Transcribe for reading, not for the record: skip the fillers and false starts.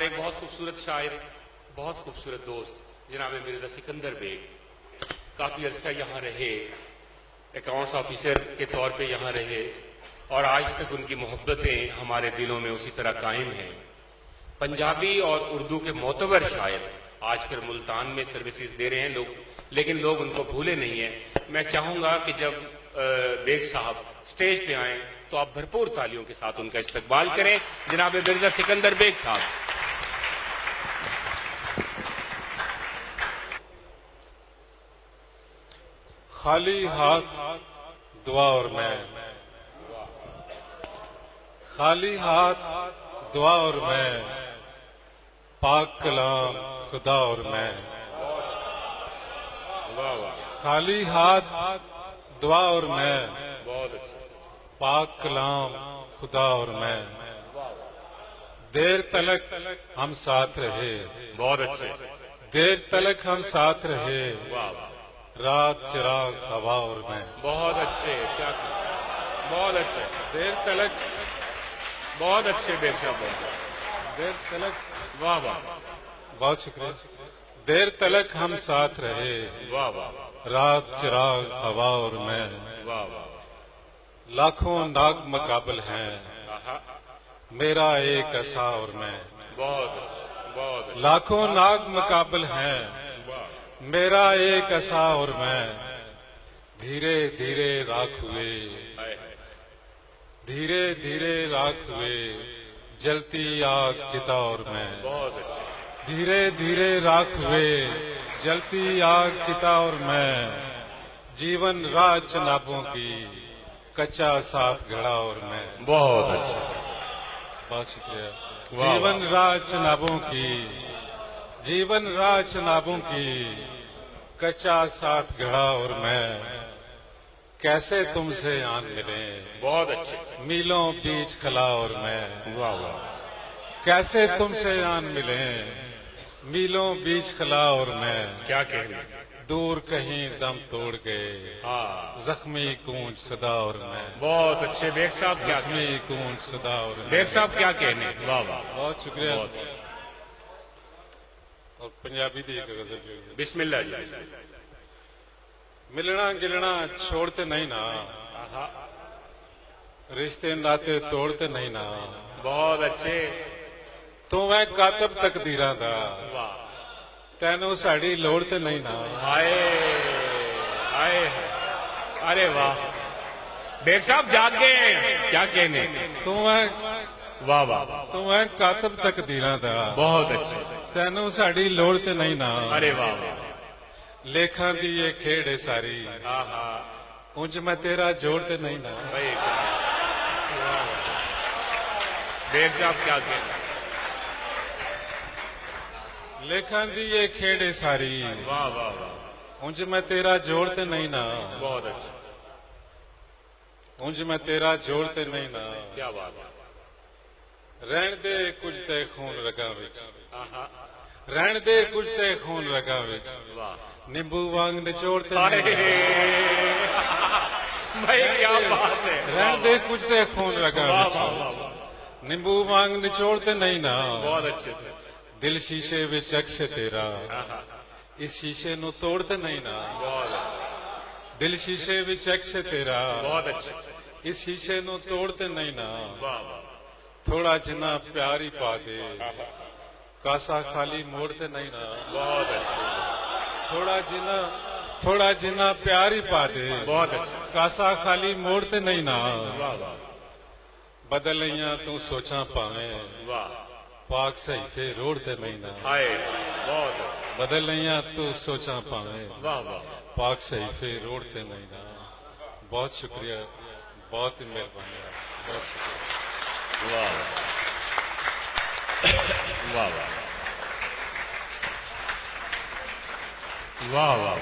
हमारे एक बहुत खूबसूरत शायर, बहुत खूबसूरत दोस्त जनाब मिर्जा सिकंदर बेग काफ़ी अरसा यहाँ रहे, अकाउंट्स ऑफिसर के तौर पे यहाँ रहे और आज तक उनकी मोहब्बतें हमारे दिलों में उसी तरह कायम हैं। पंजाबी और उर्दू के मोतबर शायर आजकल मुल्तान में सर्विसेज दे रहे हैं लोग, लेकिन लोग उनको भूले नहीं हैं। मैं चाहूँगा कि जब बेग साहब स्टेज पे आएँ तो आप भरपूर तालियों के साथ उनका इस्तकबाल करें। जनाब मिर्जा सिकंदर बेग साहब। खाली हाथ दुआ और मैं, खाली हाथ दुआ और मैं, पाक कलाम खुदा और मैं। खाली हाथ दुआ और मैं, बहुत अच्छा। पाक कलाम खुदा और मैं। देर तलक हम साथ रहे, बहुत अच्छे। देर तलक हम साथ रहे, वाह वाह, रात चिराग हवा और मैं। बहुत अच्छे, क्या बहुत अच्छे, देर तलक, बहुत अच्छे बेग साहब, देर तलक, वाह वाह, बहुत शुक्रिया। देर तलक हम साथ रहे, वाह वाह, रात चिराग हवा और मैं। वाह वाह, लाखों नाग मुकाबल हैं, आहा, मेरा एक असा और मैं। बहुत अच्छे, बहुत अच्छे, लाखों नाग मुकाबल हैं, वाह, मेरा एक असा और मैं। धीरे धीरे राख हुए, हाय हाय, धीरे धीरे राख हुए, जलती आग चिता और मैं। बहुत अच्छे, धीरे धीरे राख हुए, जलती आग चिता और मैं। जीवन राह चनाबों की, कच्चा साथ घड़ा और मैं। बहुत अच्छे, बहुत शुक्रिया। वाह, जीवन राह चनाबों की, जीवन राह चनाबों की, कच्चा साथ घड़ा और मैं। कैसे तुमसे आन मिले, बहुत अच्छे, मीलों बीच खला और मैं। वाह वाह, कैसे तुमसे आन मिले, मीलों बीच खला और मैं। क्या कहने, दूर कहीं दम तोड़ गए, हाँ, जख्मी कूंज सदा और मैं। बहुत अच्छे बेग साहब, क्या कहने, जख्मी कूंज सदा और मैं। बेग साहब क्या कहने, वाह वाह, बहुत शुक्रिया। बहुत, और पंजाबी दी एक गजल जो है। बिस्मिल्लाह जी, मिलना गिलना छोड़ते नहीं ना, आहा, रिश्ते नाते तोड़ते नहीं ना। बहुत अच्छे, तू मैं कातब तकदीरां दा, वाह, तैनू साड़ी लोड़ ते नहीं ना। हाय हाय, अरे वाह, बेग साहब जाग गए हैं, क्या कहने, तू मैं, वाह वाह, तू मैं कातब तकदीरां दा, बहुत अच्छे, तैनू साड़ी लोड़ ते नहीं ना। अरे वाह वाह, लेखां दी ये खेड़ है सारी, आहा, उंज मैं तेरा जोड़ ते नहीं ना। भाई, बेग साहब क्या कहने, लेखां दी ये खेड़ है सारी, वाह वाह वाह, उंज मैं तेरा जोड़ ते नहीं ना। बहुत अच्छे, उंज मैं तेरा जोड़ ते नहीं ना। क्या बात है, रहन दे कुछ ते खून रगां विच, आहा, रहन दे कुछ ते खून रगां विच, वाह, नींबू वांग निचोड़ ते अरे नहीं ना। भाई क्या बात है, रहन दे कुछ ते खून रगां वाह विच, वाह वाह वाह, नींबू वांग निचोड़ ते नहीं ना। बहुत अच्छे से, दिल शीशे विच अक्स है तेरा, आहा, इस शीशे नु तोड़ ते नहीं ना। बहुत अच्छे, दिल शीशे विच अक्स है तेरा, बहुत अच्छे, इस शीशे नु तोड़ ते नहीं ना। वाह वाह, थोड़ा जिन्ना प्यार ही पा दे, कासा खाली मोड़ ते नहीं ना। बहुत अच्छे, थोड़ा जिन्ना प्यार ही पा दे, बहुत अच्छे, कासा खाली मोड़ ते नहीं ना। वाह वाह, बदल लिया तू सोचा पावे, वाह, पाक सही ते रोड़ ते नहीं ना। हाय, बहुत अच्छे, बदल लिया तू सोचा पावे, वाह वाह, पाक सही ते रोड़ ते नहीं ना। बहुत शुक्रिया, बहुत ही मेहरबानी, बहुत शुक्रिया। वाह वाह, वाह वाह, वाह वाह,